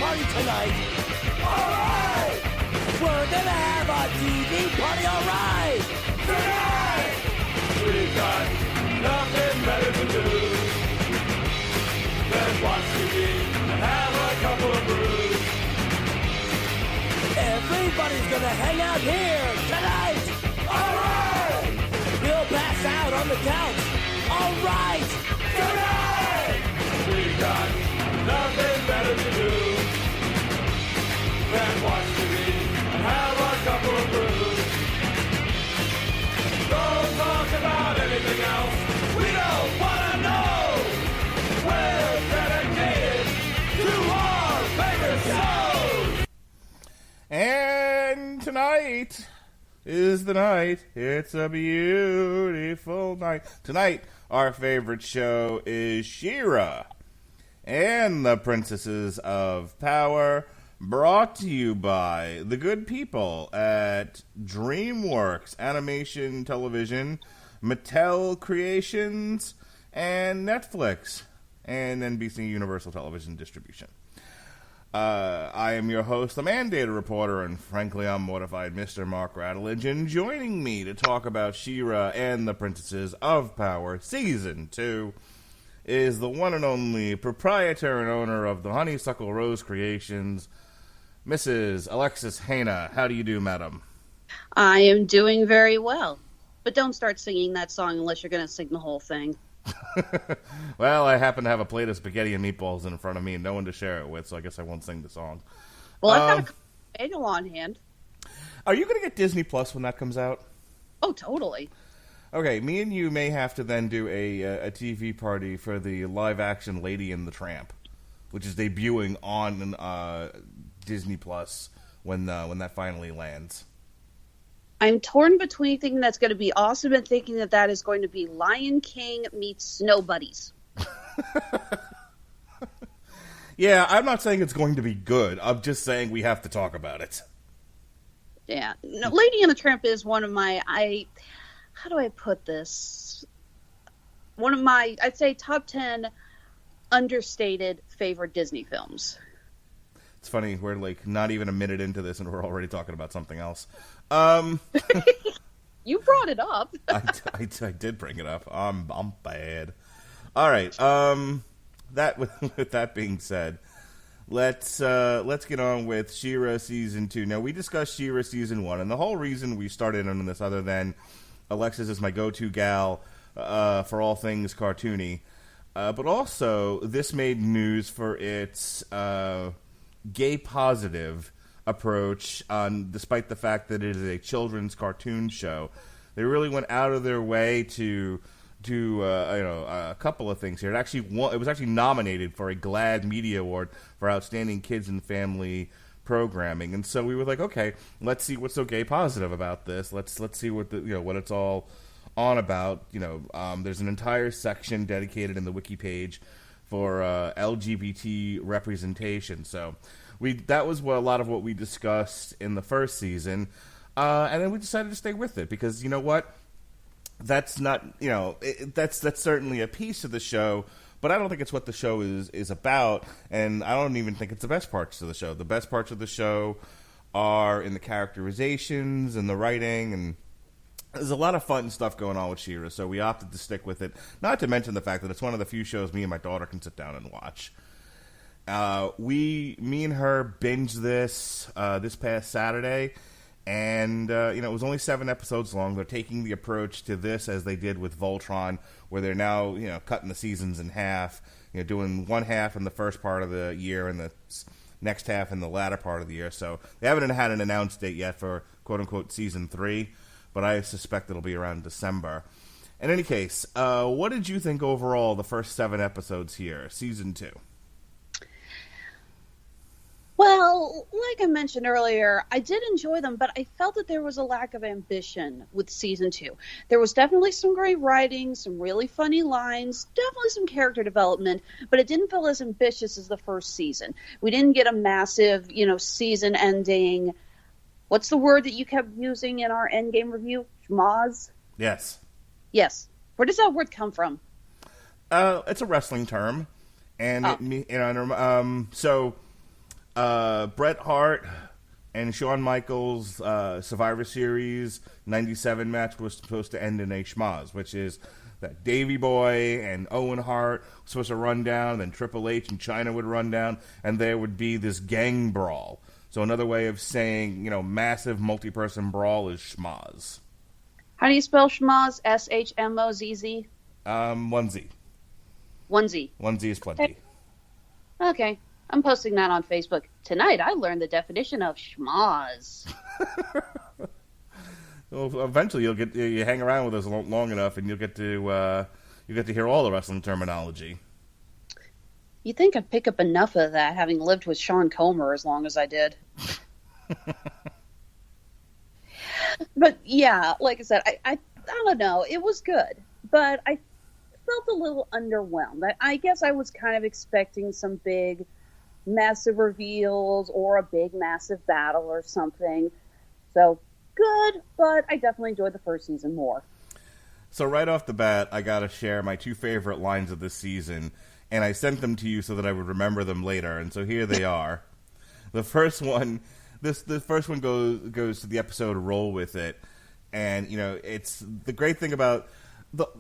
party tonight. Alright! We're gonna have a TV party, alright! Tonight! We've got nothing better to do than watch TV and have a couple of brews. Everybody's gonna hang out here tonight! Alright! We'll pass out on the couch. Alright! Tonight! We've got nothing better to do than watch TV and have a couple of brews. Don't talk about anything else. We don't want to know. We're dedicated to our favorite shows. And tonight is the night. It's a beautiful night. Tonight, our favorite show is She-Ra and the Princesses of Power, brought to you by the good people at DreamWorks Animation Television, Mattel Creations, and Netflix, and NBC Universal Television Distribution. I am your host, the mandated reporter, and frankly, I'm mortified, Mr. Mark Radulich, and joining me to talk about She-Ra and the Princesses of Power Season 2 is the one and only proprietor and owner of the Honeysuckle Rose Creations, Mrs. Alexis Hejna. How do you do, madam? I am doing very well. But don't start singing that song unless you're going to sing the whole thing. Well, I happen to have a plate of spaghetti and meatballs in front of me and no one to share it with, so I guess I won't sing the song. Well, I've got a manual on hand. Are you going to get Disney Plus when that comes out? Oh, totally. Okay, me and you may have to then do a TV party for the live-action Lady and the Tramp, which is debuting on Disney Plus when that finally lands. I'm torn between thinking that's going to be awesome and thinking that is going to be Lion King meets Snow Buddies. Yeah, I'm not saying it's going to be good. I'm just saying we have to talk about it. Yeah. No, Lady and the Tramp is one of my, how do I put this? One of my, I'd say, top 10 understated favorite Disney films. It's funny, we're like not even a minute into this and we're already talking about something else. You brought it up. I did bring it up. I'm bad. All right. With that being said, let's get on with She-Ra Season 2. Now, we discussed She-Ra Season 1, and the whole reason we started on this, other than Alexis is my go-to gal for all things cartoony, but also this made news for its gay-positive approach, despite the fact that it is a children's cartoon show. They really went out of their way to do a couple of things here. It was actually nominated for a GLAAD Media Award for Outstanding Kids and Family Programming, and so we were like, okay, let's see what's so gay positive about this. Let's see what what it's all on about. There's an entire section dedicated in the wiki page for LGBT representation. So that was a lot of what we discussed in the first season, and then we decided to stay with it because you know what? That's not that's certainly a piece of the show, but I don't think it's what the show is about, and I don't even think it's the best parts of the show. The best parts of the show are in the characterizations and the writing, and there's a lot of fun stuff going on with She-Ra, so we opted to stick with it. Not to mention the fact that it's one of the few shows me and my daughter can sit down and watch. Me and her binged this past Saturday, and it was only 7 episodes long. They're taking the approach to this as they did with Voltron, where they're now cutting the seasons in half, doing one half in the first part of the year and the next half in the latter part of the year. So they haven't had an announced date yet for quote unquote season 3, but I suspect it'll be around December. In any case, what did you think overall the first 7 episodes here, season 2? Well, like I mentioned earlier, I did enjoy them, but I felt that there was a lack of ambition with season 2. There was definitely some great writing, some really funny lines, definitely some character development, but it didn't feel as ambitious as the first season. We didn't get a massive, season ending. What's the word that you kept using in our Endgame review? Schmoz? Yes. Yes. Where does that word come from? It's a wrestling term, and so Bret Hart and Shawn Michaels Survivor Series 97 match was supposed to end in a schmaz, which is that Davey Boy and Owen Hart were supposed to run down, then Triple H and Chyna would run down, and there would be this gang brawl. So another way of saying, massive multi-person brawl is schmaz. How do you spell schmaz? S-H-M-O-Z-Z? 1Z. 1Z. 1Z is plenty. Okay. I'm posting that on Facebook. Tonight I learned the definition of schmaz. Well, eventually you hang around with us long enough, and you'll get to hear all the wrestling terminology. You think I'd pick up enough of that, having lived with Sean Comer as long as I did? But yeah, like I said, I don't know. It was good, but I felt a little underwhelmed. I guess I was kind of expecting some big, massive reveals or a big, massive battle or something. So good, but I definitely enjoyed the first season more. So right off the bat, I got to share my two favorite lines of this season, and I sent them to you so that I would remember them later, and so here they are. The first one, the first one goes to the episode Roll With It, and, it's the great thing about,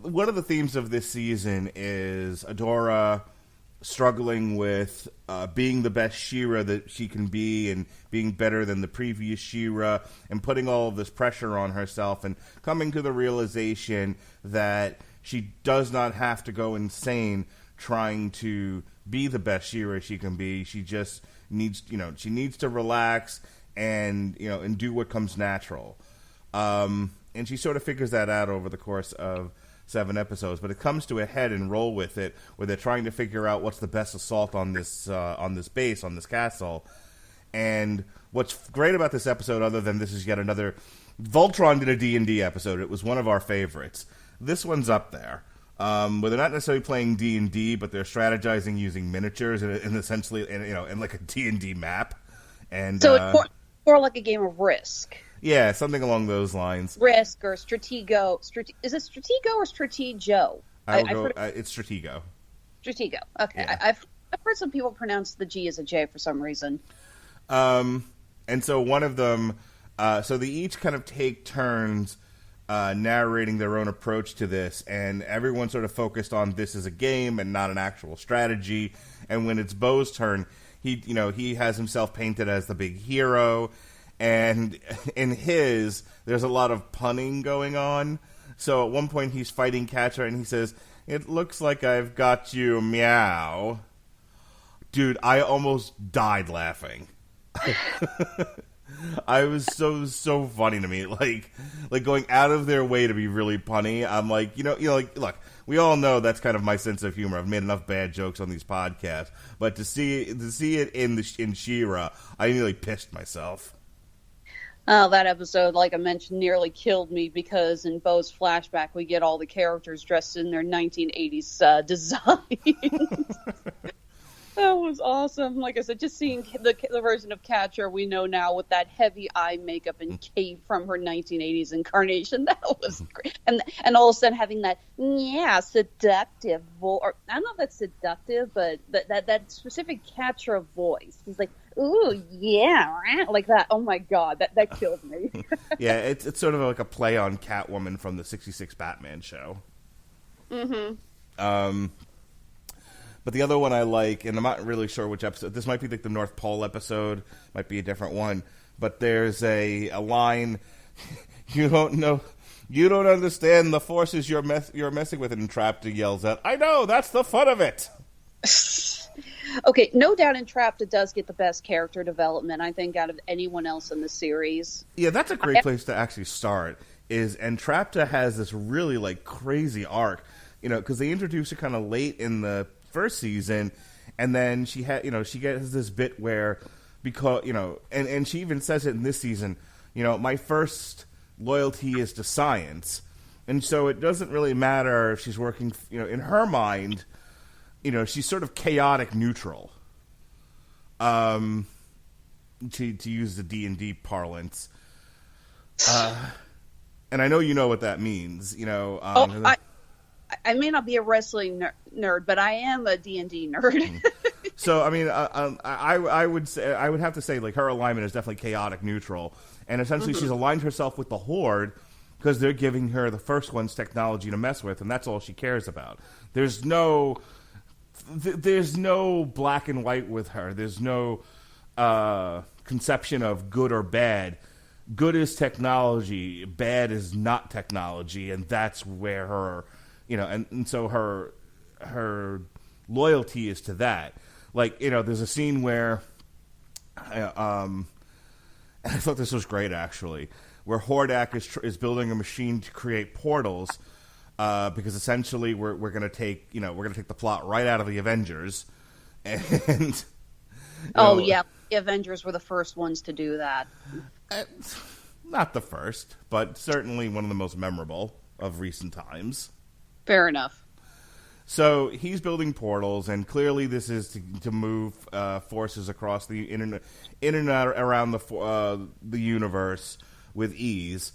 one of the themes of this season is Adora struggling with being the best She-Ra that she can be and being better than the previous She-Ra and putting all of this pressure on herself and coming to the realization that she does not have to go insane trying to be the best She-Ra she can be. She just needs, she needs to relax and do what comes natural. And she sort of figures that out over the course of 7 episodes, but it comes to a head and Roll With It, where they're trying to figure out what's the best assault on this base, on this castle. And what's great about this episode, other than this is yet another, Voltron did a D&D episode. It was one of our favorites. This one's up there, where they're not necessarily playing D&D, but they're strategizing using miniatures and essentially, in like a D&D map. And so it's more like a game of Risk. Yeah, something along those lines. Risk or Stratego. Is it Stratego or Stratego? It's Stratego. Stratego. Okay. Yeah. I've heard some people pronounce the G as a J for some reason. And so one of them, so they each kind of take turns narrating their own approach to this, and everyone's sort of focused on this as a game and not an actual strategy. And when it's Bo's turn, he has himself painted as the big hero. And in there's a lot of punning going on. So at one point he's fighting Catcher and he says, "It looks like I've got you, meow." Dude, I almost died laughing. I was so funny to me. Like going out of their way to be really punny. I'm like, look, we all know that's kind of my sense of humor. I've made enough bad jokes on these podcasts. But to see it in She-Ra, I nearly pissed myself. Oh, that episode, like I mentioned, nearly killed me because in Bo's flashback, we get all the characters dressed in their 1980s designs. That was awesome. Like I said, just seeing the version of Catcher we know now with that heavy eye makeup and cape from her 1980s incarnation, that was great. And all of a sudden having that, seductive voice. Or I don't know if that's seductive, but that specific Catcher voice. He's like, ooh, yeah, like that. Oh my God, that killed me. Yeah, it's sort of like a play on Catwoman from the '66 Batman show. Mm-hmm. But the other one I like, and I'm not really sure which episode. This might be like the North Pole episode, might be a different one. But there's a line, you don't understand the forces you're messing with, and Entrapta yells out, "I know, that's the fun of it." Okay, no doubt Entrapta does get the best character development, I think, out of anyone else in the series. Yeah, that's a great place to actually start, is Entrapta has this really, like, crazy arc, because they introduce her kind of late in the first season, and then she gets this bit where, because, and she even says it in this season, my first loyalty is to science, and so it doesn't really matter if she's working, in her mind, she's sort of chaotic neutral, to use the D&D parlance, and I know you know what that means, I may not be a wrestling nerd, but I am a D&D nerd. So I mean, I would have to say like her alignment is definitely chaotic neutral, and essentially she's aligned herself with the Horde because they're giving her the first one's technology to mess with, and that's all she cares about. There's no black and white with her. There's no conception of good or bad. Good is technology, bad is not technology, and that's where her, and so her loyalty is to that. Like, there's a scene where, and I thought this was great actually, where Hordak is building a machine to create portals, because essentially we're going to take the plot right out of the Avengers, and yeah, the Avengers were the first ones to do that. Not the first, but certainly one of the most memorable of recent times. Fair enough. So he's building portals, and clearly this is to move forces across the internet around the universe with ease.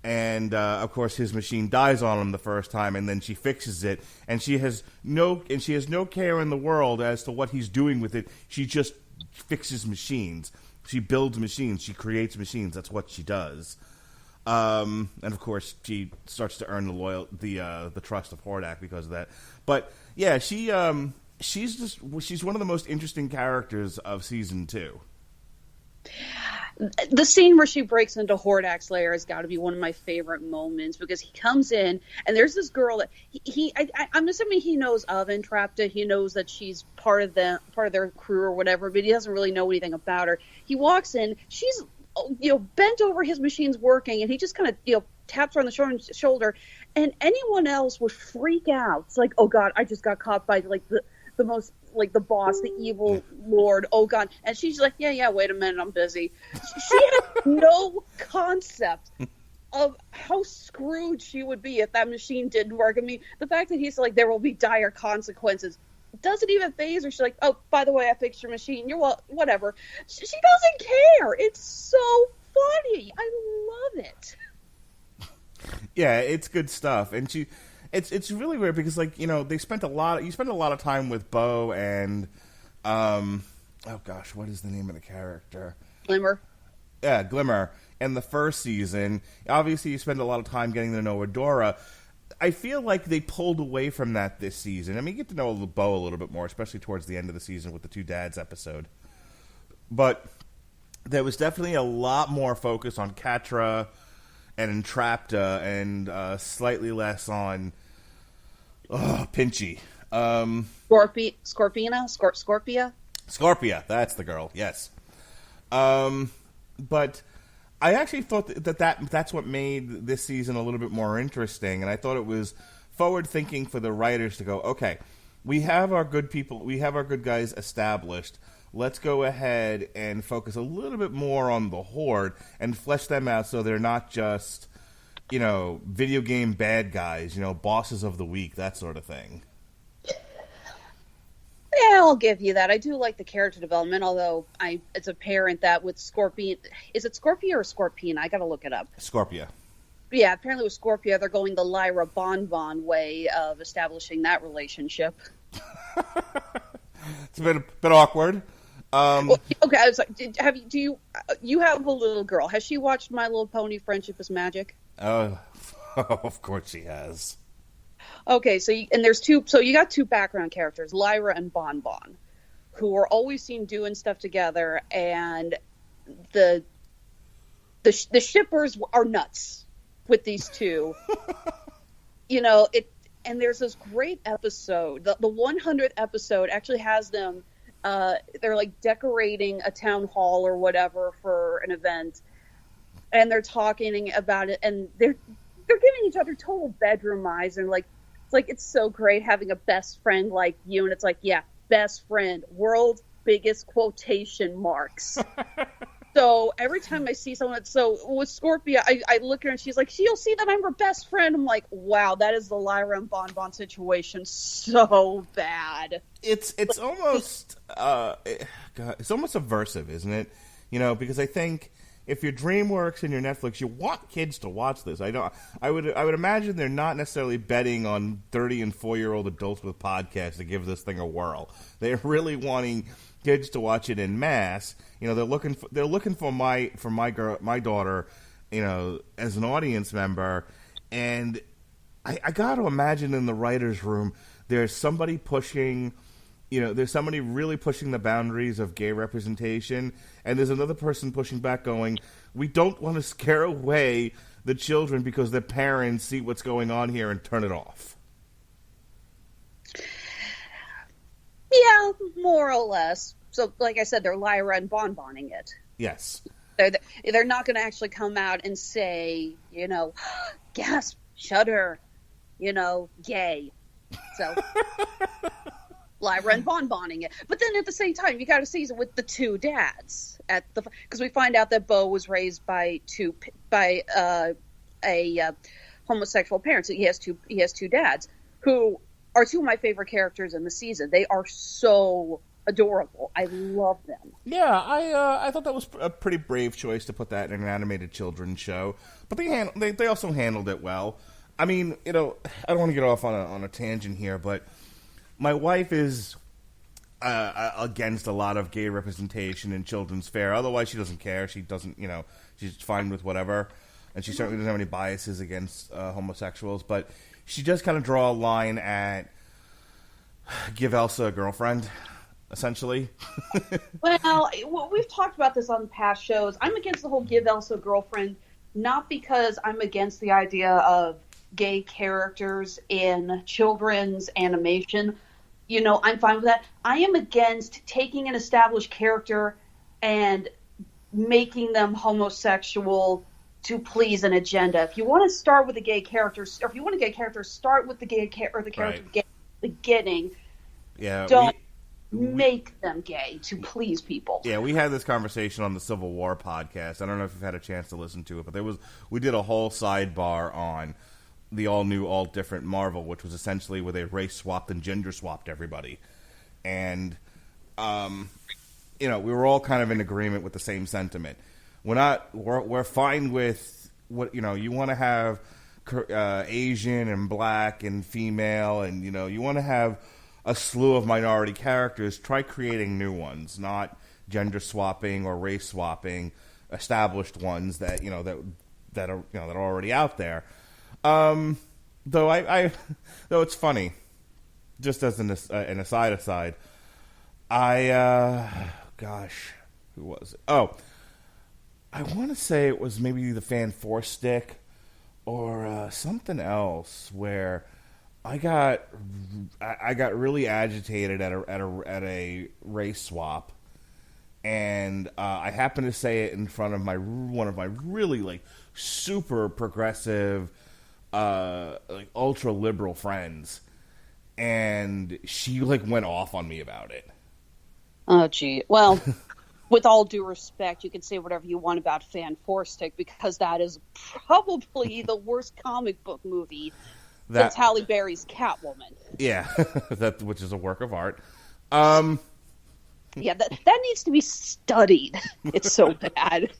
And of course, his machine dies on him the first time, and then she fixes it, and she has no care in the world as to what he's doing with it. She just fixes machines. She builds machines. She creates machines. That's what she does. And of course, she starts to earn the trust of Hordak because of that. But yeah, she's one of the most interesting characters of season 2. The scene where she breaks into Hordak's lair has got to be one of my favorite moments, because he comes in and there's this girl that I'm assuming he knows of Entrapta. He knows that she's part of their crew or whatever, but he doesn't really know anything about her. He walks in, she's bent over, his machine's working, and he just kind of taps her on the shoulder, and anyone else would freak out. It's like, oh God, I just got caught by like the most, like the boss, the evil lord, oh God. And she's like, yeah, wait a minute, I'm busy. She had no concept of how screwed she would be if that machine didn't work. I mean, the fact that he's like, there will be dire consequences, doesn't even faze her. She's like, oh, by the way, I fixed your machine. Whatever. She doesn't care. It's so funny. I love it. Yeah, it's good stuff. And it's really weird because, like, you spend a lot of time with Bo and, oh gosh, what is the name of the character? Glimmer. Yeah, Glimmer. In the first season, obviously you spend a lot of time getting to know Adora. I feel like they pulled away from that this season. I mean, you get to know Bo a little bit more, especially towards the end of the season with the Two Dads episode. But there was definitely a lot more focus on Catra and Entrapta, and slightly less on Pinchy. Scorpia? Scorpia, that's the girl, yes. But I actually thought that's what made this season a little bit more interesting, and I thought it was forward-thinking for the writers to go, okay, we have our good people, we have our good guys established. Let's go ahead and focus a little bit more on the Horde and flesh them out so they're not just, video game bad guys, bosses of the week, that sort of thing. Yeah, I'll give you that. I do like the character development, although it's apparent that with Scorpion... Is it Scorpia or Scorpina? I gotta look it up. Scorpia. Yeah, apparently with Scorpia, they're going the Lyra Bonbon way of establishing that relationship. It's a bit awkward. Well, okay, I was like, you have a little girl. Has she watched My Little Pony Friendship is Magic? Oh, of course she has. Okay, so you got two background characters, Lyra and Bonbon, who are always seen doing stuff together, and the shippers are nuts with these two. And there's this great episode. The 100th episode actually has them. They're like decorating a town hall or whatever for an event, and they're talking about it, and they're giving each other total bedroom eyes, and it's so great having a best friend like you. And it's like, yeah, best friend, world's biggest quotation marks. So every time I see someone, so with Scorpia, I look at her and she's like, you'll see that I'm her best friend. I'm like, wow, that is the Lyra and Bonbon situation so bad. It's almost it's almost aversive, isn't it? Because I think if you're DreamWorks and your Netflix, you want kids to watch this. I would imagine they're not necessarily betting on 30 and 4-year-old adults with podcasts to give this thing a whirl. They're really wanting kids to watch it en masse. They're looking for my daughter, as an audience member, and I got to imagine in the writers' room there's somebody pushing. There's somebody really pushing the boundaries of gay representation, and there's another person pushing back going, we don't want to scare away the children because their parents see what's going on here and turn it off. Yeah, more or less. So, like I said, they're Lyra and bonboning it. Yes. They're not going to actually come out and say, gasp, shudder, gay. So... Lyra and bonboning it, but then at the same time, you got to season with the two dads because we find out that Bo was raised by a homosexual parent. So he has two dads who are two of my favorite characters in the season. They are so adorable. I love them. Yeah, I thought that was a pretty brave choice to put that in an animated children's show, but they also handled it well. I mean, I don't want to get off on a tangent here, but. My wife is against a lot of gay representation in children's fare. Otherwise, she doesn't care. She doesn't, she's fine with whatever. And she certainly doesn't have any biases against homosexuals. But she does kind of draw a line at give Elsa a girlfriend, essentially. Well, we've talked about this on past shows. I'm against the whole give Elsa a girlfriend, not because I'm against the idea of gay characters in children's animation. I'm fine with that. I am against taking an established character and making them homosexual to please an agenda. If you want to start with a gay character, or if you want a gay character, start with the gay or the character gay at the beginning. Yeah, don't make them gay to please people. Yeah, we had this conversation on the Civil War podcast. I don't know if you've had a chance to listen to it, but we did a whole sidebar on the all-new, all-different Marvel, which was essentially where they race-swapped and gender-swapped everybody. And, we were all kind of in agreement with the same sentiment. We're fine with what, you want to have Asian and black and female, and, you want to have a slew of minority characters. Try creating new ones, not gender-swapping or race-swapping established ones that, that are already out there. Though though it's funny, just as an aside, gosh, who was it? Oh, I want to say it was maybe the Fan Force Stick or something else where I got really agitated at a race swap, and I happened to say it in front of one of my really super progressive. Ultra liberal friends, and she went off on me about it. Oh, gee. Well, with all due respect, you can say whatever you want about Fan Force Stick because that is probably the worst comic book movie since Halle Berry's Catwoman. Yeah, which is a work of art. Yeah, that needs to be studied. It's so bad.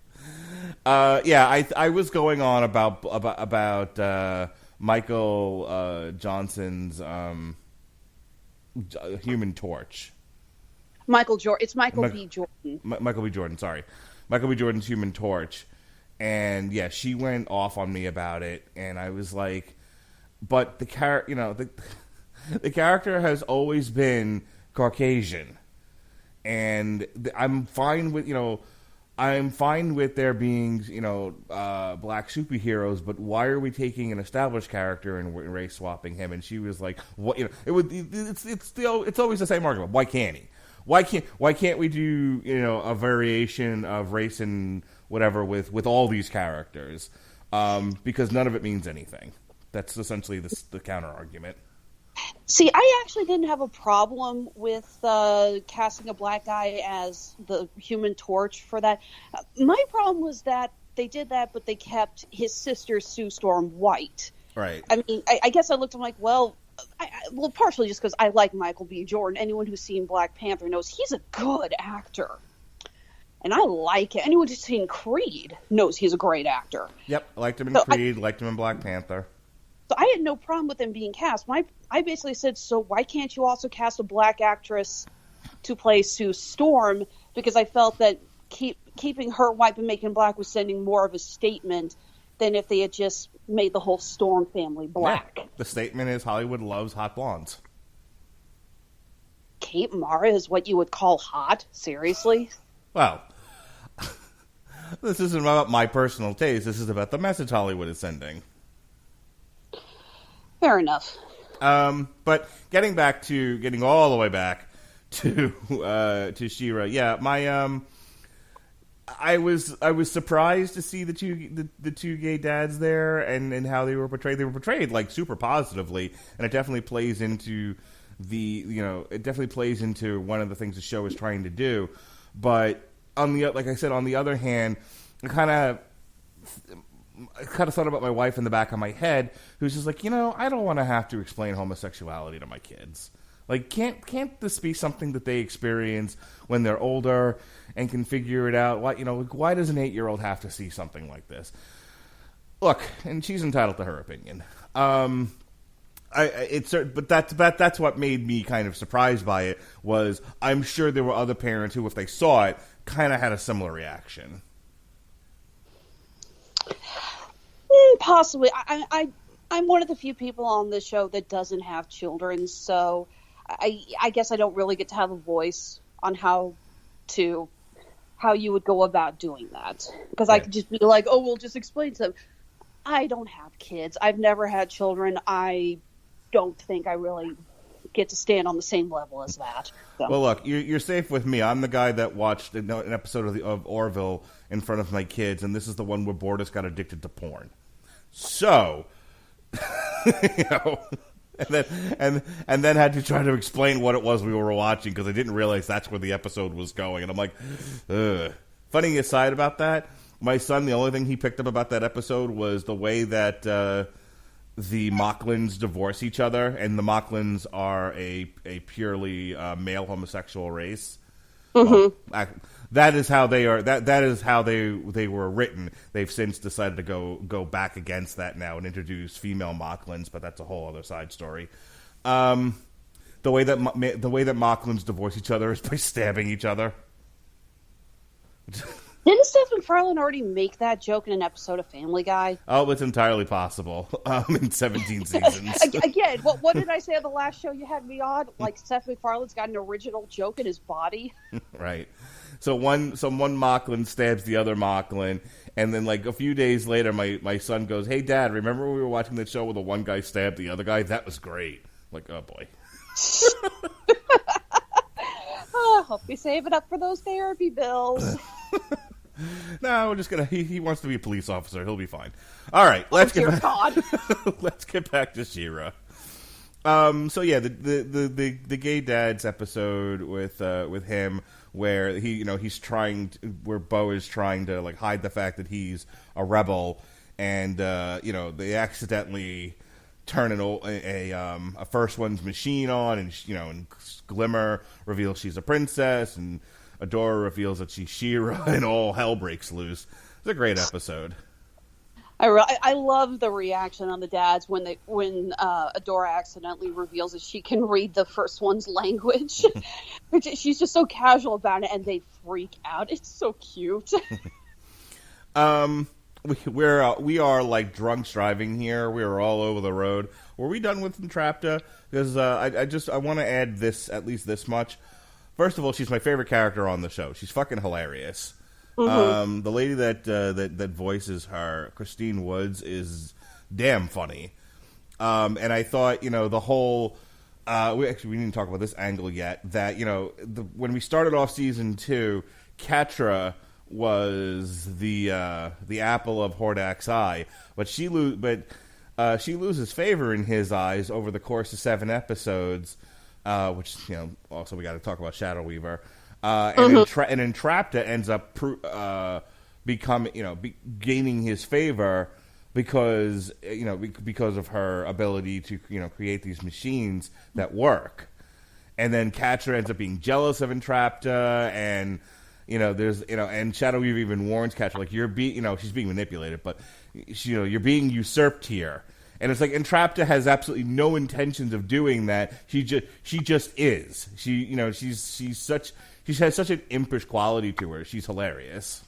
I was going on about Michael Johnson's Human Torch. It's Michael B. Jordan. Michael B. Jordan, sorry. Michael B. Jordan's Human Torch. And, yeah, she went off on me about it, and I was like, but the character has always been Caucasian. And I'm fine with, there being, black superheroes, but why are we taking an established character and race swapping him? And she was like, "What? It's always the same argument. Why can't he? Why can't we do a variation of race and whatever with all these characters? Because none of it means anything. That's essentially the counter argument." See, I actually didn't have a problem with casting a black guy as the Human Torch for that. My problem was that they did that, but they kept his sister Sue Storm white. Right. I mean, I guess I looked at him like, well, partially just because I like Michael B. Jordan. Anyone who's seen Black Panther knows he's a good actor. And I like it. Anyone who's seen Creed knows he's a great actor. Yep, I liked him in Creed, liked him in Black Panther. So I had no problem with him being cast. I basically said, so why can't you also cast a black actress to play Sue Storm? Because I felt that keeping her white but making black was sending more of a statement than if they had just made the whole Storm family black. Yeah. The statement is Hollywood loves hot blondes. Kate Mara is what you would call hot? Seriously? Well, this isn't about my personal taste. This is about the message Hollywood is sending. Fair enough. But getting all the way back to She-Ra. Yeah, I was surprised to see the two gay dads there and how they were portrayed. They were portrayed like super positively, and it definitely plays into one of the things the show is trying to do. But on the other hand, I kind of thought about my wife in the back of my head, who's just like, I don't want to have to explain homosexuality to my kids. Like, can't this be something that they experience when they're older and can figure it out? Why does an 8-year-old have to see something like this? Look, and she's entitled to her opinion. But that's what made me kind of surprised by it. Was I'm sure there were other parents who, if they saw it, kind of had a similar reaction. Possibly. I'm one of the few people on this show that doesn't have children, so I guess I don't really get to have a voice on how you would go about doing that. Because right. I could just be like, oh, we'll just explain to them. I don't have kids. I've never had children. I don't think I really get to stand on the same level as that. So. Well, look, you're safe with me. I'm the guy that watched an episode of Orville in front of my kids, and this is the one where Bortus got addicted to porn. So, and then had to try to explain what it was we were watching because I didn't realize that's where the episode was going, and I'm like, ugh. Funny aside about that, my son, the only thing he picked up about that episode was the way that the Mocklins divorce each other, and the Mocklins are a purely male homosexual race. Mm-hmm. Well, that is how they are. That is how they were written. They've since decided to go back against that now and introduce female Mocklins, but that's a whole other side story. The way that Mocklins divorce each other is by stabbing each other. Didn't Seth MacFarlane already make that joke in an episode of Family Guy? Oh, it's entirely possible. In 17 seasons. Again, what did I say on the last show you had me on? Like, Seth MacFarlane's got an original joke in his body. Right. So one Mocklin stabs the other Mocklin, and then like a few days later, my son goes, "Hey, Dad, remember when we were watching that show where the one guy stabbed the other guy? That was great." I'm like, oh boy. Oh, hope you save it up for those therapy bills. No, we're just gonna. He wants to be a police officer. He'll be fine. All right, let's get back. God. Let's get back to She-Ra. So yeah, the gay dads episode with him where where Bo is trying to like hide the fact that he's a rebel, and they accidentally turn a First One's machine on, and Glimmer reveals she's a princess, and Adora reveals that she's She-Ra, and all hell breaks loose. It's a great episode. I love the reaction on the dads when Adora accidentally reveals that she can read the First One's language. She's just so casual about it, and they freak out. It's so cute. We are like drunks driving here. We are all over the road. Were we done with Entrapta? Because I want to add at least this much. First of all, she's my favorite character on the show. She's fucking hilarious. Mm-hmm. The lady that voices her, Christine Woods, is damn funny. And I thought, the whole we didn't talk about this angle yet. That when we started off season 2, Catra was the apple of Hordak's eye, but she loses favor in his eyes over the course of 7 episodes. Which also we got to talk about Shadow Weaver, and Entrapta ends up gaining his favor because of her ability to create these machines that work, and then Catra ends up being jealous of Entrapta, and there's, and Shadow Weaver even warns Catra, like, she's being manipulated, but, you're being usurped here. And it's like, Entrapta has absolutely no intentions of doing that. She just is. She has such an impish quality to her. She's hilarious.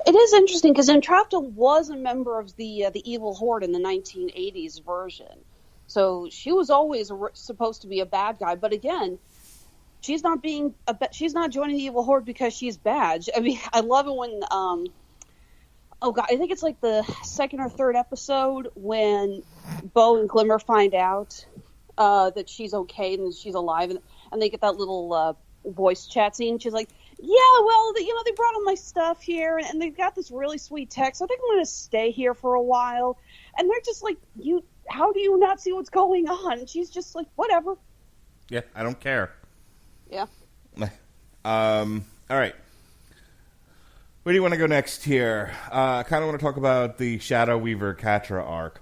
It is interesting because Entrapta was a member of the Evil Horde in the 1980s version. So she was always supposed to be a bad guy. But again, she's not joining the Evil Horde because she's bad. I mean, I love it when, oh God, I think it's like the second or third episode when Bo and Glimmer find out that she's okay and she's alive, and they get that little voice chat scene. She's like, yeah, well, they brought all my stuff here, and they've got this really sweet text. I think I'm going to stay here for a while. And they're just like, how do you not see what's going on? And she's just like, whatever. Yeah, I don't care. Yeah. All right. Where do you want to go next here? I kind of want to talk about the Shadow Weaver Catra arc,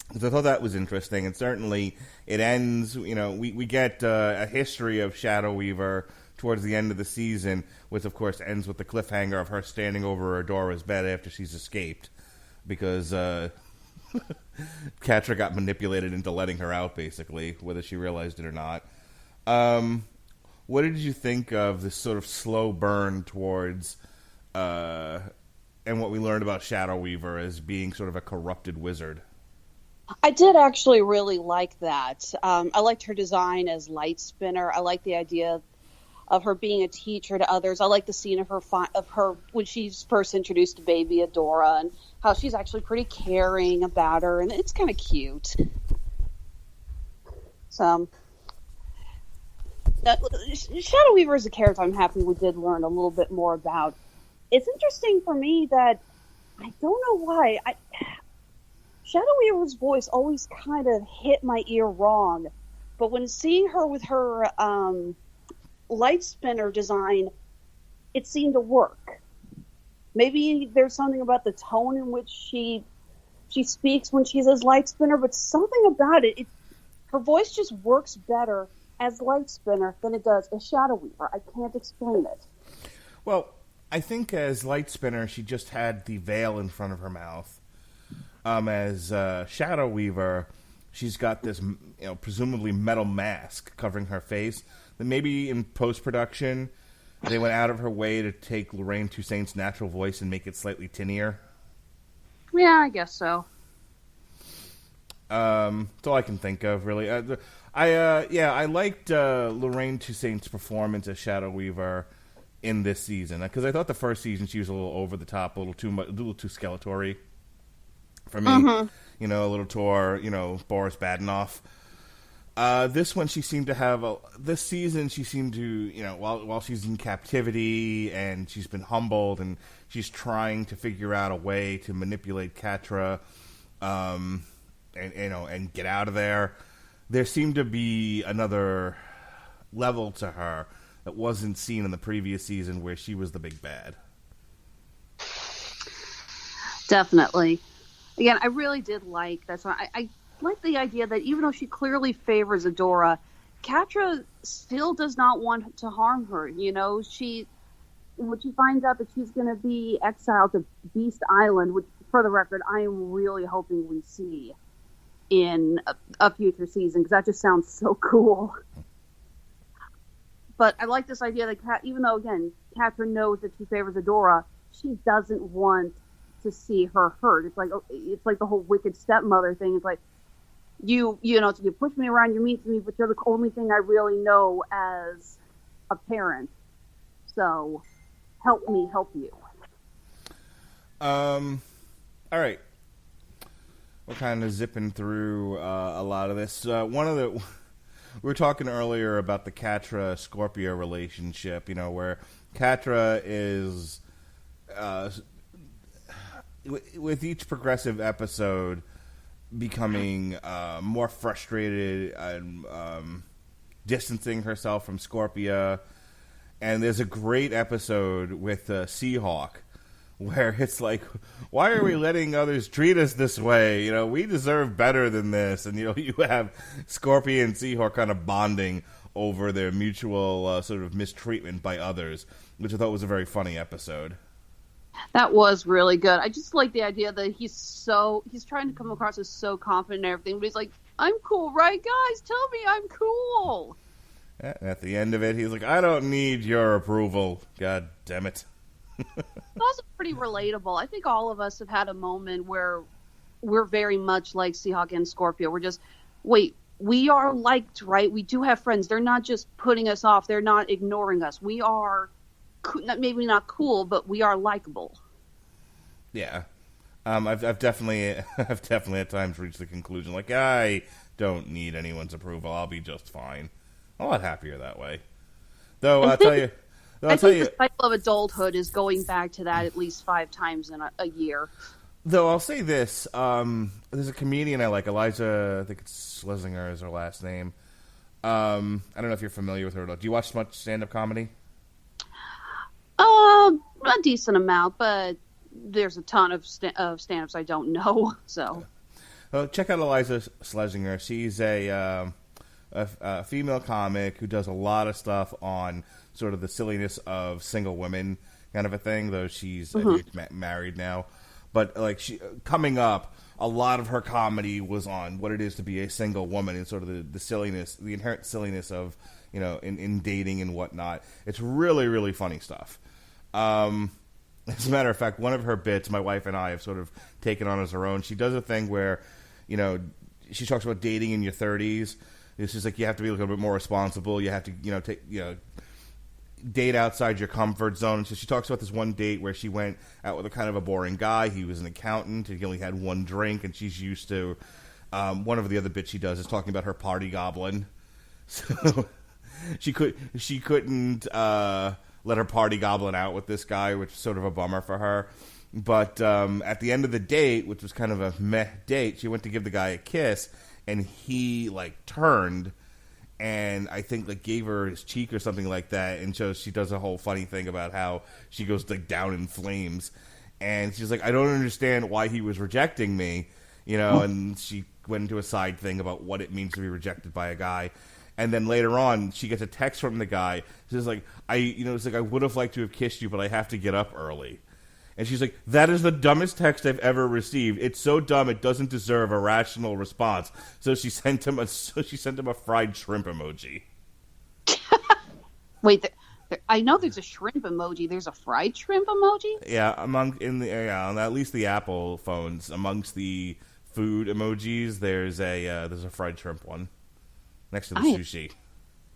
because I thought that was interesting, and certainly it ends, we get a history of Shadow Weaver towards the end of the season, which of course ends with the cliffhanger of her standing over Adora's bed after she's escaped, because Catra got manipulated into letting her out, basically, whether she realized it or not. What did you think of this sort of slow burn towards... and what we learned about Shadow Weaver as being sort of a corrupted wizard? I did actually really like that. I liked her design as Light Spinner. I like the idea of her being a teacher to others. I like the scene of her when she's first introduced to baby Adora, and how she's actually pretty caring about her, and it's kind of cute. So, Shadow Weaver is a character I'm happy we did learn a little bit more about. It's interesting for me that I don't know why Shadow Weaver's voice always kind of hit my ear wrong, but when seeing her with her Light Spinner design, it seemed to work. Maybe there's something about the tone in which she speaks when she's as Light Spinner, but something about it, her voice just works better as Light Spinner than it does as Shadow Weaver. I can't explain it. Well, I think as Light Spinner, she just had the veil in front of her mouth. As Shadow Weaver, she's got this, presumably metal mask covering her face. Then maybe in post-production, they went out of her way to take Lorraine Toussaint's natural voice and make it slightly tinnier. Yeah, I guess so. That's all I can think of, really. I liked Lorraine Toussaint's performance as Shadow Weaver in this season, because I thought the first season she was a little over the top, a little too Skeletor-y for me. Mm-hmm. A little too, Boris Badenoff. This one, she seemed to have this season. She seemed to, while she's in captivity and she's been humbled and she's trying to figure out a way to manipulate Catra, and get out of there. There seemed to be another level to her that wasn't seen in the previous season, where she was the big bad. Definitely. Again, I really did like that. So I like the idea that even though she clearly favors Adora, Catra still does not want to harm her. When she finds out that she's going to be exiled to Beast Island, which, for the record, I am really hoping we see in a future season, because that just sounds so cool. But I like this idea that even though, again, Catra knows that she favors Adora, she doesn't want to see her hurt. It's like the whole wicked stepmother thing. It's like, you push me around, you're mean to me, but you're the only thing I really know as a parent. So help me help you. All right. We're kind of zipping through a lot of this. We were talking earlier about the Catra-Scorpio relationship, where Catra is, with each progressive episode, becoming more frustrated and distancing herself from Scorpia. And there's a great episode with Seahawk where it's like, why are we letting others treat us this way? We deserve better than this. And, you have Scorpion and Seahawk kind of bonding over their mutual sort of mistreatment by others, which I thought was a very funny episode. That was really good. I just like the idea that he's trying to come across as so confident and everything, but he's like, I'm cool, right, guys? Tell me I'm cool. At the end of it, he's like, I don't need your approval. God damn it. Also pretty relatable. I think all of us have had a moment where we're very much like Seahawk and Scorpio. We're just, wait, we are liked, right? We do have friends. They're not just putting us off. They're not ignoring us. We are maybe not cool, but we are likable. Yeah. I've definitely at times reached the conclusion, like, I don't need anyone's approval. I'll be just fine. I'm a lot happier that way. Though, I think the cycle of adulthood is going back to that at least 5 times in a year. Though I'll say this, there's a comedian I like, Eliza, I think it's Schlesinger is her last name. I don't know if you're familiar with her at all. Do you watch much stand-up comedy? A decent amount, but there's a ton of stand-ups I don't know, so. Well, check out Eliza Schlesinger. She's a female comic who does a lot of stuff on sort of the silliness of single women kind of a thing, though she's I think, married now. But like coming up, a lot of her comedy was on what it is to be a single woman and sort of the silliness, the inherent silliness of, in dating and whatnot. It's really, really funny stuff. As a matter of fact, one of her bits, my wife and I have sort of taken on as her own. She does a thing where, she talks about dating in your 30s. It's just like you have to be a little bit more responsible. You have to, date outside your comfort zone. So she talks about this one date where she went out with a kind of a boring guy. He was an accountant. He only had one drink, and she's used to. One of the other bits she does is talking about her party goblin. So she couldn't let her party goblin out with this guy, which is sort of a bummer for her. But at the end of the date, which was kind of a meh date, she went to give the guy a kiss, and he turned and I think gave her his cheek or something like that, and so she does a whole funny thing about how she goes down in flames, and she's like, I don't understand why he was rejecting me, and she went into a side thing about what it means to be rejected by a guy. And then later on, she gets a text from the guy. She's like, I would have liked to have kissed you, but I have to get up early. And she's like, that is the dumbest text I've ever received. It's so dumb it doesn't deserve a rational response. So she sent him a fried shrimp emoji. Wait, I know there's a shrimp emoji. There's a fried shrimp emoji? Yeah, on at least the Apple phones, amongst the food emojis, there's a fried shrimp one next to the sushi.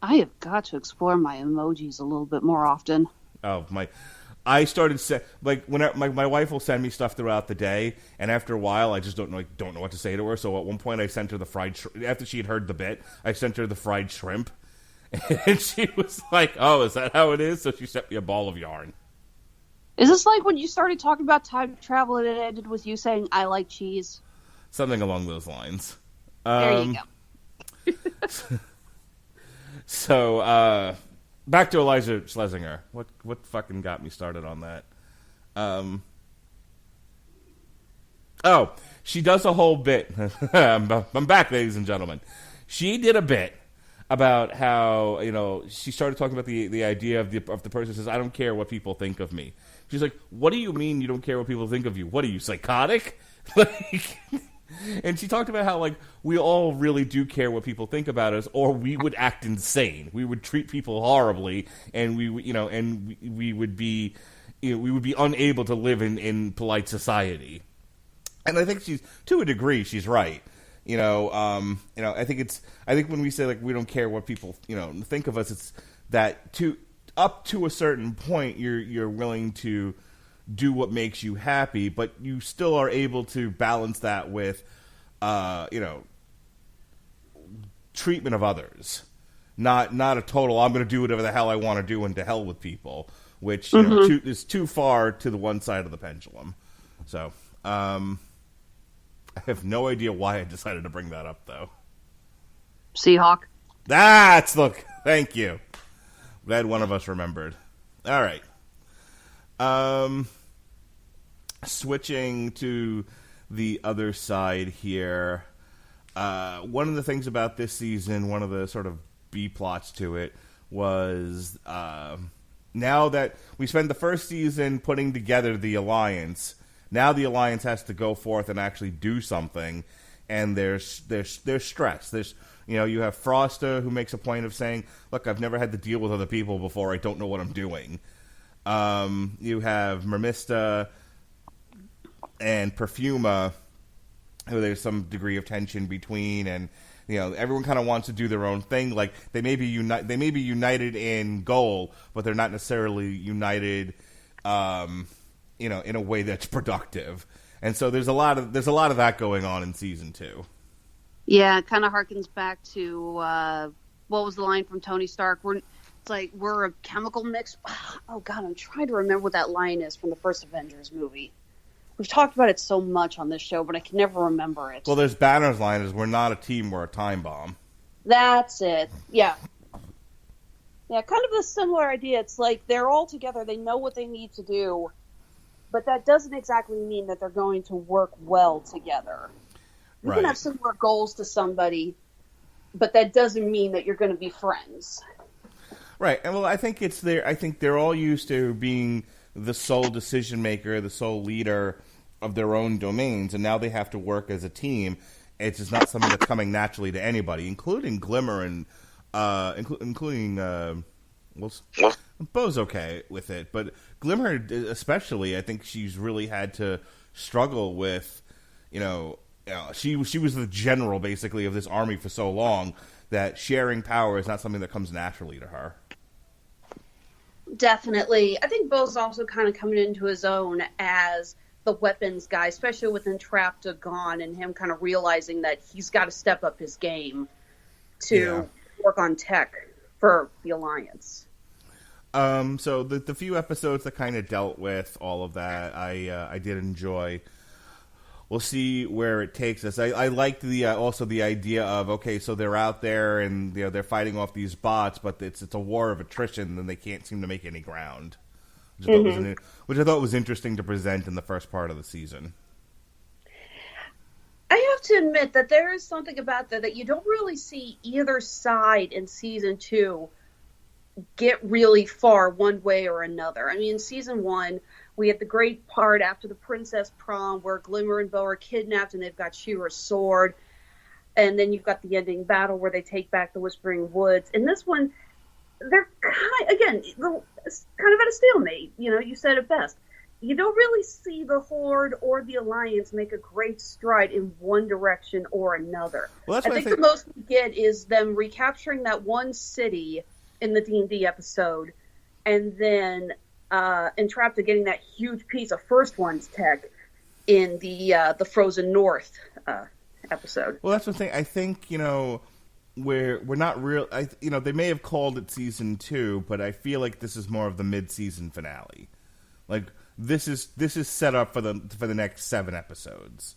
I have got to explore my emojis a little bit more often. Oh my! I started when my wife will send me stuff throughout the day, and after a while, I just don't know what to say to her. So at one point, I sent her the fried after she had heard the bit. I sent her the fried shrimp, and she was like, "Oh, is that how it is?" So she sent me a ball of yarn. Is this like when you started talking about time travel and it ended with you saying, "I like cheese"? Something along those lines. There you go. So, back to Eliza Schlesinger. What fucking got me started on that? Oh, she does a whole bit. I'm back, ladies and gentlemen. She did a bit about how, she started talking about the idea of the person who says, I don't care what people think of me. She's like, what do you mean you don't care what people think of you? What are you, psychotic? And she talked about how, we all really do care what people think about us, or we would act insane. We would treat people horribly, and we would be unable to live in polite society. And I think to a degree, she's right. I think when we say we don't care what people think of us, it's that up to a certain point, you're willing to do what makes you happy, but you still are able to balance that with, treatment of others. Not a total, I'm going to do whatever the hell I want to do and to hell with people, which is too far to the one side of the pendulum. So, I have no idea why I decided to bring that up, though. Seahawk. Thank you. Glad one of us remembered. All right. switching to the other side here, one of the things about this season, one of the sort of B plots to it, was now that we spent the first season putting together the Alliance, now the Alliance has to go forth and actually do something, and there's stress. There's, you have Frosta, who makes a point of saying, look, I've never had to deal with other people before, I don't know what I'm doing. You have Mermista and Perfuma, who there's some degree of tension between, and everyone kind of wants to do their own thing. Like they may be united in goal, but they're not necessarily united, in a way that's productive. And so there's a lot of that going on in season 2. Yeah, it kind of harkens back to what was the line from Tony Stark? We're a chemical mix. Oh God, I'm trying to remember what that line is from the first Avengers movie. We've talked about it so much on this show, but I can never remember it. Well, there's Banner's line is, we're not a team, we're a time bomb. That's it. Yeah. Yeah, kind of a similar idea. It's like they're all together, they know what they need to do, but that doesn't exactly mean that they're going to work well together. You can have similar goals to somebody, but that doesn't mean that you're going to be friends. Right. And well, I think they're all used to being the sole decision maker, the sole leader of their own domains, and now they have to work as a team. It's just not something that's coming naturally to anybody, including Glimmer and including Bo's okay with it, but Glimmer especially, I think she's really had to struggle with, she was the general basically of this army for so long that sharing power is not something that comes naturally to her. Definitely. I think Bo's also kind of coming into his own as the weapons guy, especially with Entrapped gone and him kind of realizing that he's got to step up his game to work on tech for the Alliance. So the few episodes that kind of dealt with all of that, I did enjoy. We'll see where it takes us. I liked also the idea of, okay, so they're out there and they're fighting off these bots, but it's a war of attrition, and they can't seem to make any ground, which I thought was interesting to present in the first part of the season. I have to admit that there is something about that you don't really see either side in season 2 get really far one way or another. I mean, in season 1, we had the great part after the princess prom where Glimmer and Bo are kidnapped and they've got She-Ra's sword. And then you've got the ending battle where they take back the Whispering Woods. In this one, they're kind of at a stalemate. You said it best. You don't really see the Horde or the Alliance make a great stride in one direction or another. Well, I think the most we get is them recapturing that one city in the D&D episode, and then Entrapped getting that huge piece of First One's tech in the Frozen North episode. Well, that's the thing. I think we're not real. They may have called it season 2, but I feel like this is more of the mid-season finale. Like this is set up for the next 7 episodes.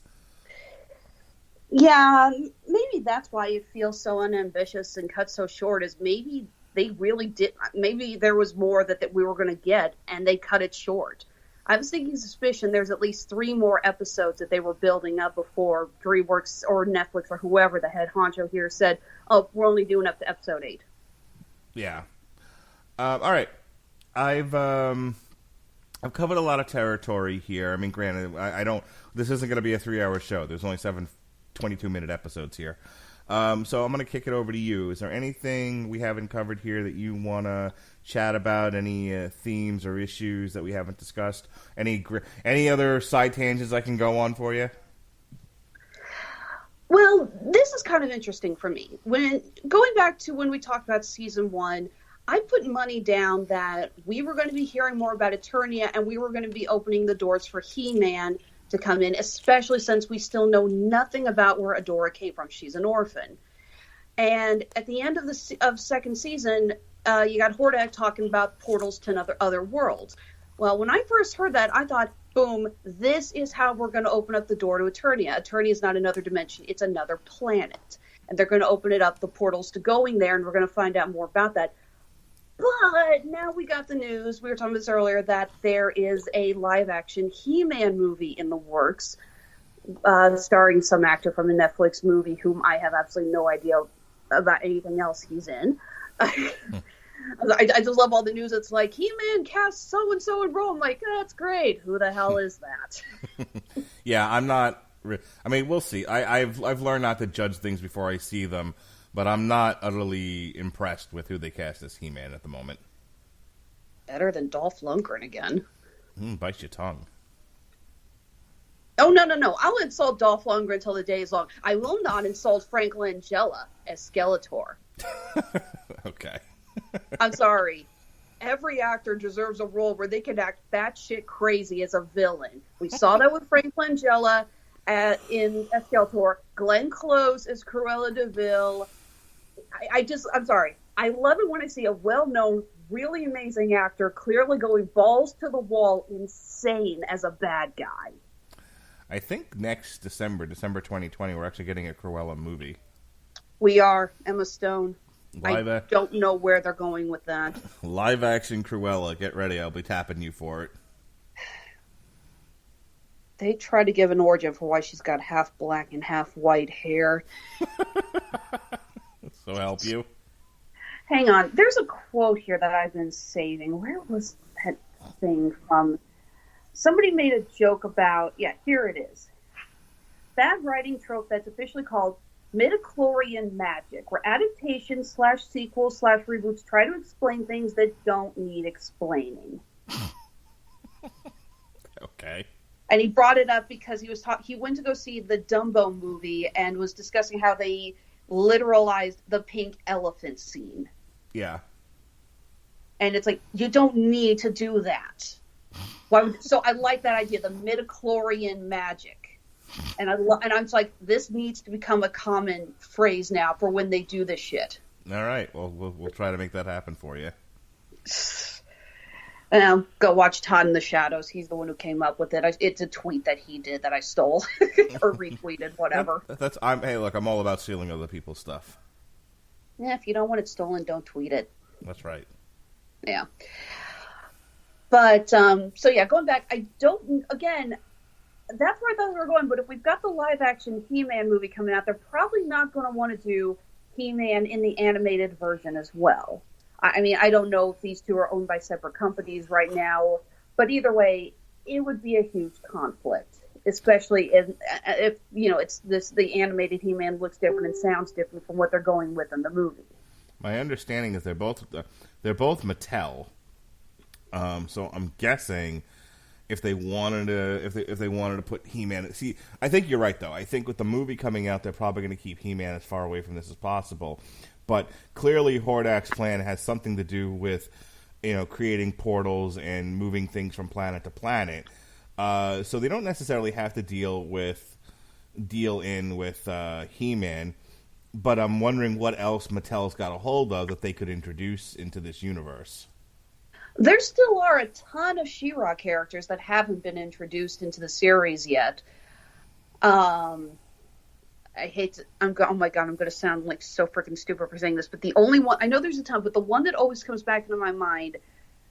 Yeah, maybe that's why it feels so unambitious and cut so short. Is maybe they really did. Maybe there was more that we were going to get, and they cut it short. I was thinking suspicion there's at least 3 more episodes that they were building up before DreamWorks or Netflix or whoever the head honcho here said, "Oh, we're only doing up to episode 8." Yeah. All right. I've covered a lot of territory here. I mean, granted, I don't. This isn't going to be a 3-hour show. There's only 7 22-minute episodes here. So I'm going to kick it over to you. Is there anything we haven't covered here that you want to chat about? Any themes or issues that we haven't discussed? Any other side tangents I can go on for you? Well, this is kind of interesting for me. Going back to when we talked about season 1, I put money down that we were going to be hearing more about Eternia, and we were going to be opening the doors for He-Man to come in, especially since we still know nothing about where Adora came from. She's an orphan. And at the end of second season, you got Hordak talking about portals to other worlds. Well, when I first heard that, I thought, boom, this is how we're going to open up the door to Eternia. Eternia is not another dimension. It's another planet. And they're going to open it up, the portals to going there, and we're going to find out more about that. But now we got the news, we were talking about this earlier, that there is a live-action He-Man movie in the works, starring some actor from the Netflix movie whom I have absolutely no idea about anything else he's in. I just love all the news. It's like, He-Man cast so-and-so in role. I'm like, that's great. Who the hell is that? Yeah, I'm not... I mean, we'll see. I've learned not to judge things before I see them, but I'm not utterly impressed with who they cast as He-Man at the moment. Better than Dolph Lundgren again. Bite your tongue. Oh, no. I'll insult Dolph Lundgren until the day is long. I will not insult Frank Langella as Skeletor. Okay. I'm sorry. Every actor deserves a role where they can act batshit crazy as a villain. We saw that with Frank Langella in Skeletor. Glenn Close as Cruella de Vil. I'm sorry. I love it when I see a well-known, really amazing actor clearly going balls to the wall insane as a bad guy. I think next December 2020, we're actually getting a Cruella movie. We are. Emma Stone. I don't know where they're going with that. Live action Cruella. Get ready. I'll be tapping you for it. They try to give an origin for why she's got half black and half white hair. So help you. Hang on. There's a quote here that I've been saving. Where was that thing from? Somebody made a joke about... Yeah, here it is. Bad writing trope that's officially called midichlorian magic, where adaptations / sequels / reboots try to explain things that don't need explaining. Okay. And he brought it up because he went to go see the Dumbo movie and was discussing how they literalized the pink elephant scene. Yeah. And it's like, you don't need to do that. So I like that idea, the midichlorian magic. And I'm just like, this needs to become a common phrase now for when they do this shit. All right. Well, we'll try to make that happen for you. Go watch Todd in the Shadows. He's the one who came up with it. It's a tweet that he did that I stole or retweeted, whatever. Hey, look, I'm all about stealing other people's stuff. Yeah, if you don't want it stolen, don't tweet it. That's right. Yeah. But, so yeah, going back, again, that's where I thought we were going, but if we've got the live-action He-Man movie coming out, they're probably not going to want to do He-Man in the animated version as well. I mean, I don't know if these two are owned by separate companies right now, but either way, it would be a huge conflict, especially if the animated He-Man looks different and sounds different from what they're going with in the movie. My understanding is they're both Mattel, so I'm guessing if they wanted to put He-Man. See, I think you're right though. I think with the movie coming out, they're probably going to keep He-Man as far away from this as possible. But clearly, Hordak's plan has something to do with, creating portals and moving things from planet to planet. So they don't necessarily have to deal in with He-Man. But I'm wondering what else Mattel's got a hold of that they could introduce into this universe. There still are a ton of She-Ra characters that haven't been introduced into the series yet. I hate to, oh my god, I'm going to sound like so freaking stupid for saying this, but the only one, I know there's a ton, but the one that always comes back into my mind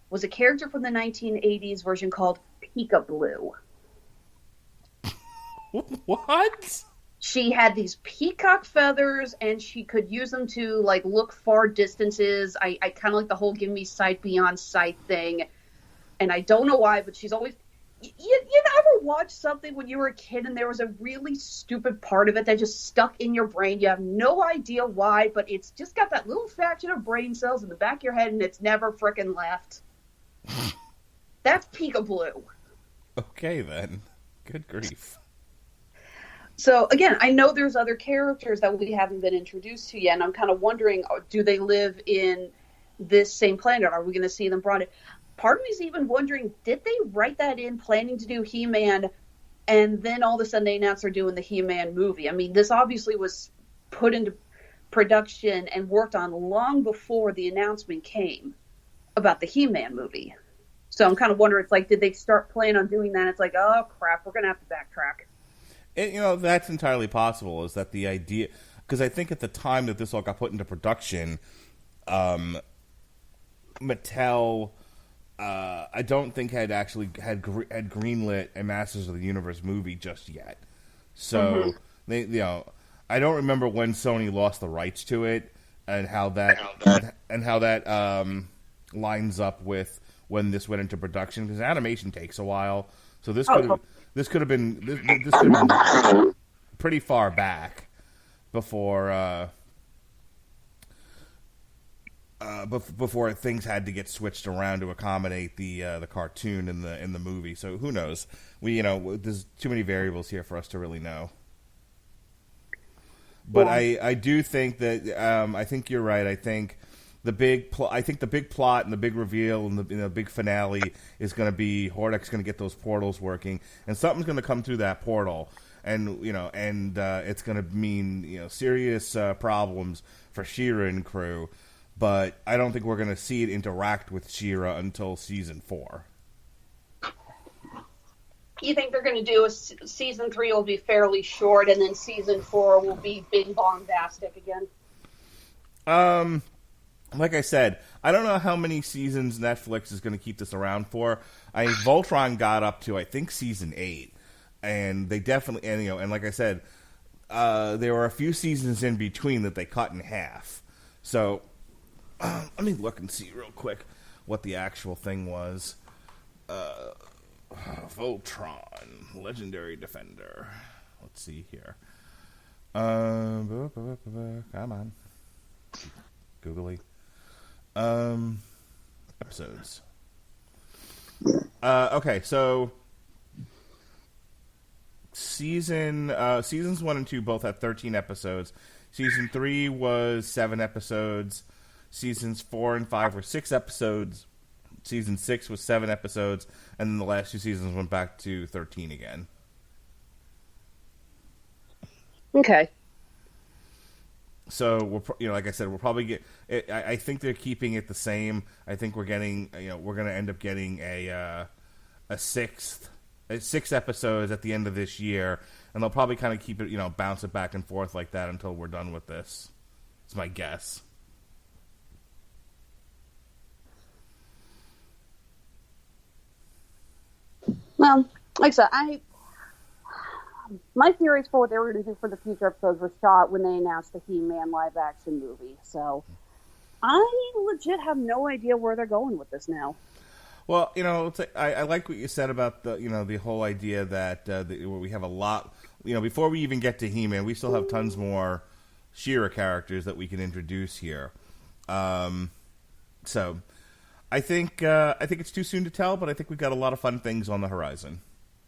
was a character from the 1980s version called Peekaboo. What? She had these peacock feathers, and she could use them to, look far distances. I kind of like the whole give me sight beyond sight thing, and I don't know why, but she's always... You ever watch something when you were a kid and there was a really stupid part of it that just stuck in your brain? You have no idea why, but it's just got that little fraction of brain cells in the back of your head and it's never frickin' left. That's Peekaboo. Okay, then. Good grief. So, again, I know there's other characters that we haven't been introduced to yet, and I'm kind of wondering, do they live in this same planet? Are we going to see them brought in? Part of me is even wondering, did they write that in planning to do He-Man, and then all of a sudden they announced they're doing the He-Man movie? I mean, this obviously was put into production and worked on long before the announcement came about the He-Man movie. So I'm kind of wondering, it's like, did they start planning on doing that? It's like, oh, crap, we're going to have to backtrack. That's entirely possible, is that the idea... Because I think at the time that this all got put into production... Mattel, I don't think had greenlit a Masters of the Universe movie just yet. So they, I don't remember when Sony lost the rights to it and how that lines up with when this went into production, because animation takes a while. So this could have been pretty far back before before things had to get switched around to accommodate the cartoon in the movie. So who knows? There's too many variables here for us to really know. But I do think that I think you're right. I think the big plot and the big reveal and the big finale is going to be Hordek's going to get those portals working, and something's going to come through that portal, and it's going to mean serious problems for She-Ra and crew. But I don't think we're going to see it interact with She-Ra until season 4. You think they're going to do season 3 will be fairly short, and then season 4 will be big bombastic again? Like I said, I don't know how many seasons Netflix is going to keep this around for. Voltron got up to, I think, season 8, and they definitely, and like I said, there were a few seasons in between that they cut in half. So let me look and see real quick what the actual thing was. Voltron, Legendary Defender. Let's see here. Come on, Googly. Episodes. Okay, so seasons 1 and 2 both had 13 episodes. Season 3 was 7 episodes. Seasons 4 and 5 were 6 episodes. Season 6 was 7 episodes, and then the last 2 seasons went back to 13 again. Okay. So like I said, we'll probably get. I think they're keeping it the same. I think we're getting. We're going to end up getting a 6 episodes at the end of this year, and they'll probably kind of keep it. Bounce it back and forth like that until we're done with this. It's my guess. Well, like I said, my theories for what they were going to do for the future episodes were shot when they announced the He-Man live-action movie. So I legit have no idea where they're going with this now. Well, I like what you said about the whole idea that we have a lot. Before we even get to He-Man, we still have tons more She-Ra characters that we can introduce here. So I think it's too soon to tell, but I think we've got a lot of fun things on the horizon.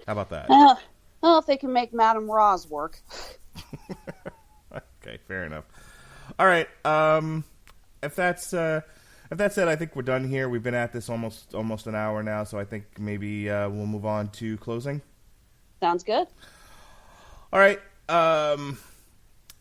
How about that? Well, if they can make Madame Roz work. Okay, fair enough. All right. If that's it, I think we're done here. We've been at this almost an hour now, so I think maybe we'll move on to closing. Sounds good. All right.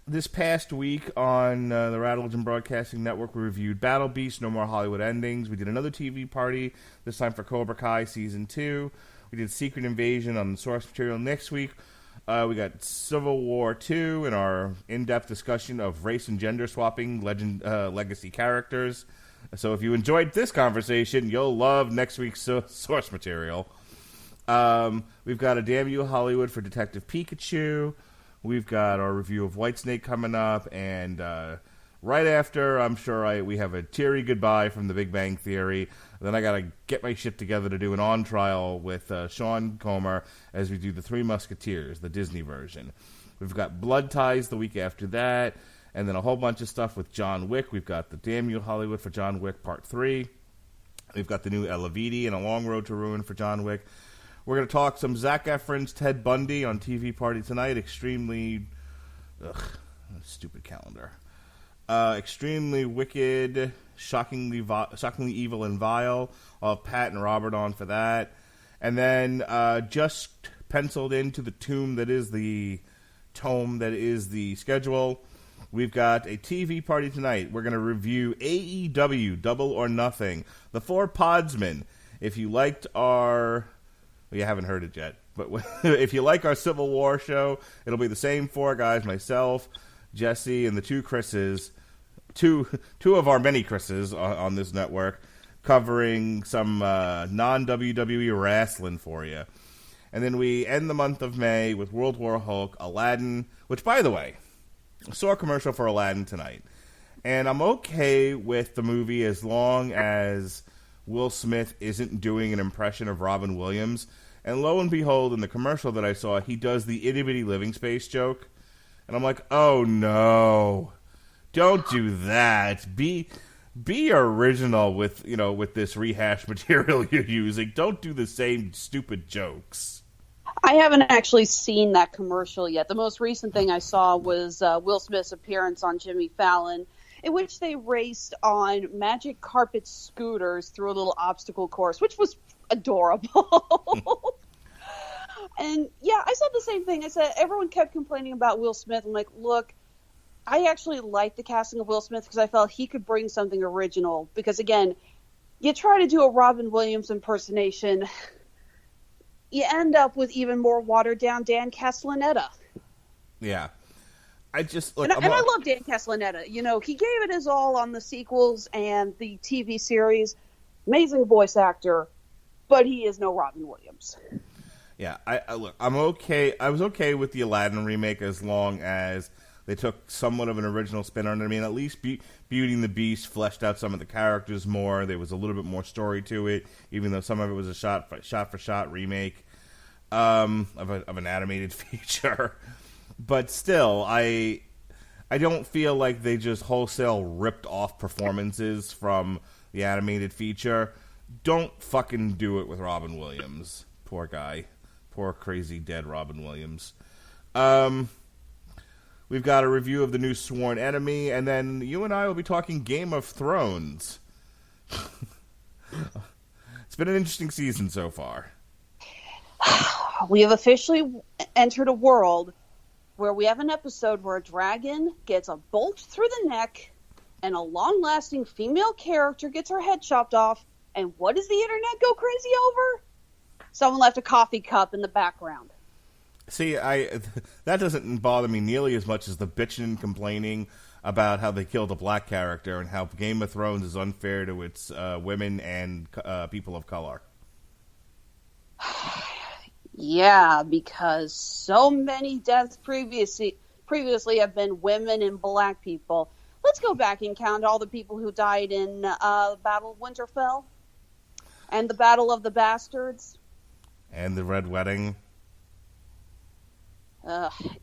This past week on the Radulich Broadcasting Network, we reviewed Battle Beast, No More Hollywood Endings. We did another TV party, this time for Cobra Kai Season 2. We did Secret Invasion on the source material next week. We got Civil War 2 in our in-depth discussion of race and gender swapping legacy characters. So if you enjoyed this conversation, you'll love next week's source material. We've got a Damn You Hollywood for Detective Pikachu. We've got our review of Whitesnake coming up, and right after, I'm sure we have a teary goodbye from The Big Bang Theory. Then I got to get my shit together to do an on-trial with Sean Comer as we do The Three Musketeers, the Disney version. We've got Blood Ties the week after that, and then a whole bunch of stuff with John Wick. We've got the Damn You Hollywood for John Wick Part 3. We've got the new Ella Vidi and A Long Road to Ruin for John Wick. We're going to talk some Zac Efron's Ted Bundy on TV Party tonight. Extremely... stupid calendar. Extremely Wicked, shockingly Evil and Vile. I'll have Pat and Robert on for that. And then just penciled into the tome that is the schedule, we've got a TV party tonight. We're going to review AEW Double or Nothing, the Four Podsmen. If you liked our... Well, you haven't heard it yet, but if you like our Civil War show, it'll be the same four guys, myself, Jesse, and the two Chris's, two of our many Chris's on this network, covering some non-WWE wrestling for you. And then we end the month of May with World War Hulk, Aladdin, which, by the way, I saw a commercial for Aladdin tonight. And I'm okay with the movie as long as Will Smith isn't doing an impression of Robin Williams. And lo and behold, in the commercial that I saw, he does the itty-bitty living space joke. And I'm like, oh no, don't do that. Be original with this rehash material you're using. Don't do the same stupid jokes. I haven't actually seen that commercial yet. The most recent thing I saw was Will Smith's appearance on Jimmy Fallon, in which they raced on magic carpet scooters through a little obstacle course, which was adorable. And yeah, I said the same thing. I said, everyone kept complaining about Will Smith. I'm like, look, I actually like the casting of Will Smith because I felt he could bring something original. Because again, you try to do a Robin Williams impersonation, you end up with even more watered down Dan Castellaneta. Yeah. I love Dan Castellaneta. He gave it his all on the sequels and the TV series. Amazing voice actor, but he is no Robin Williams. Yeah, I'm okay. I was okay with the Aladdin remake as long as they took somewhat of an original spin on it. I mean, at least Beauty and the Beast fleshed out some of the characters more. There was a little bit more story to it, even though some of it was a shot-for-shot remake of an animated feature. But still, I don't feel like they just wholesale ripped off performances from the animated feature. Don't fucking do it with Robin Williams. Poor guy. Poor crazy dead Robin Williams. We've got a review of the new Sworn Enemy, and then you and I will be talking Game of Thrones. It's been an interesting season so far. We have officially entered a world where we have an episode where a dragon gets a bolt through the neck and a long-lasting female character gets her head chopped off, and what does the internet go crazy over? Someone left a coffee cup in the background. See, that doesn't bother me nearly as much as the bitching and complaining about how they killed a black character and how Game of Thrones is unfair to its women and people of color. Yeah, because so many deaths previously have been women and black people. Let's go back and count all the people who died in the Battle of Winterfell and the Battle of the Bastards. And the Red Wedding.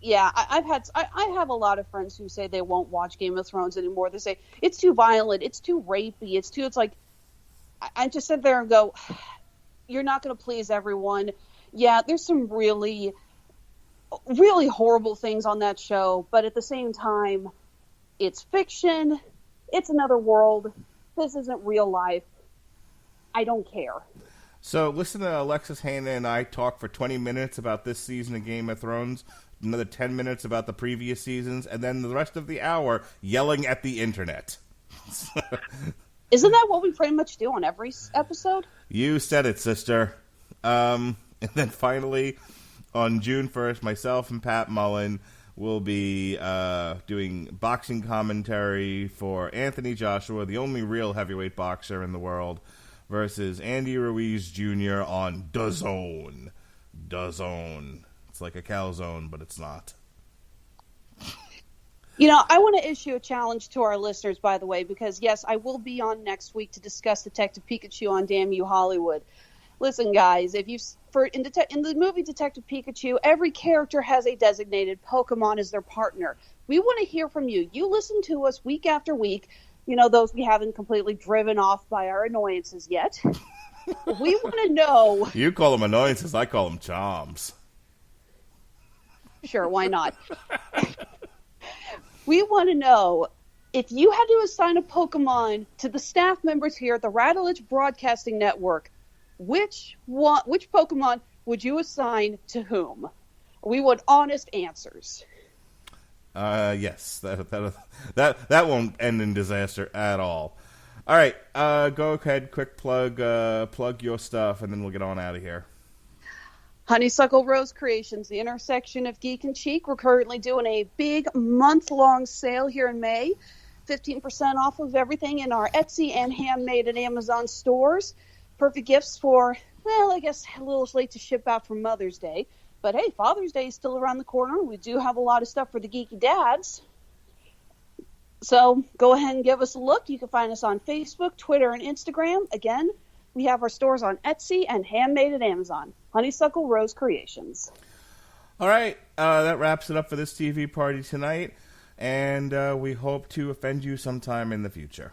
Yeah, I have a lot of friends who say they won't watch Game of Thrones anymore. They say it's too violent, it's too rapey, it's like, I just sit there and go, you're not going to please everyone. Yeah, there's some really, really horrible things on that show, but at the same time, it's fiction, it's another world, this isn't real life. I don't care. So listen to Alexis, Hejna, and I talk for 20 minutes about this season of Game of Thrones, another 10 minutes about the previous seasons, and then the rest of the hour yelling at the internet. Isn't that what we pretty much do on every episode? You said it, sister. And then finally, on June 1st, myself and Pat Mullen will be doing boxing commentary for Anthony Joshua, the only real heavyweight boxer in the world, versus Andy Ruiz Jr. on DAZN. DAZN. It's like a calzone, but it's not. I want to issue a challenge to our listeners, by the way, because, yes, I will be on next week to discuss Detective Pikachu on Damn You Hollywood. Listen, guys, in the movie Detective Pikachu, every character has a designated Pokemon as their partner. We want to hear from you. You listen to us week after week. Those we haven't completely driven off by our annoyances yet. We want to know. You call them annoyances, I call them charms. Sure, why not? We want to know, if you had to assign a Pokemon to the staff members here at the Radulich Broadcasting Network, which Pokemon would you assign to whom? We want honest answers. Yes, that won't end in disaster at all. All right, go ahead, quick plug your stuff, and then we'll get on out of here. Honeysuckle Rose Creations, the intersection of geek and chic. We're currently doing a big month-long sale here in May. 15% off of everything in our Etsy and Handmade and Amazon stores. Perfect gifts for, well, I guess a little late to ship out for Mother's Day. But hey, Father's Day is still around the corner. We do have a lot of stuff for the geeky dads. So go ahead and give us a look. You can find us on Facebook, Twitter, and Instagram. Again, we have our stores on Etsy and Handmade at Amazon. Honeysuckle Rose Creations. All right, that wraps it up for this TV party tonight, and we hope to offend you sometime in the future.